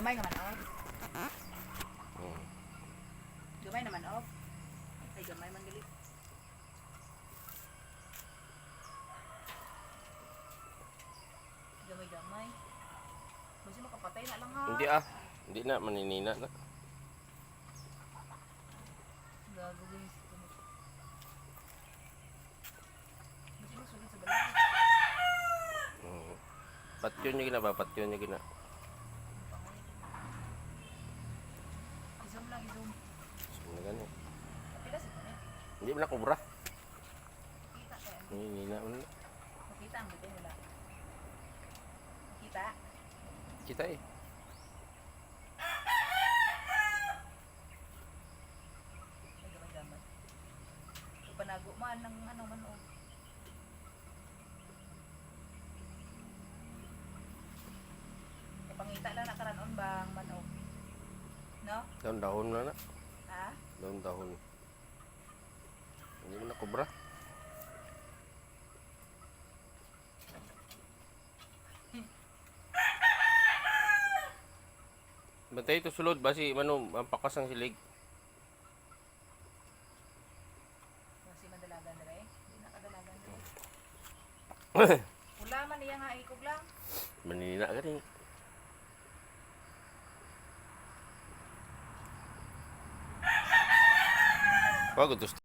Gamay naman off. Hmm. Gamay naman off. Ay gamay man gali. Gamay-gamay. Basi makapatay na lang ha. Hindi Hindi na, maninina na. Gago guys. Basi masulit sa balay. Hmm. Patyon niya gina ba? Patyon niya gina. Izom lang, izom. So, na gani. Pila sa kanya? Hindi mo na kubra. Makita kaya. Maninina mo na. Makita ang buti wala. Makita? Kita eh. Ay gamay-gamay. So, panago man ng ano man o. Pangita lang na karanon bang manok. No? Dahon-dahon na na. Ha? Dahon-dahon. Hindi mo na kubra. Bantay ito sulod basi mano ang pakasang silig. Kasi madalagan na rin. Hindi nakadalagan na rin. Wala man niya nga ikog lang. Maninina gani. Wag gusto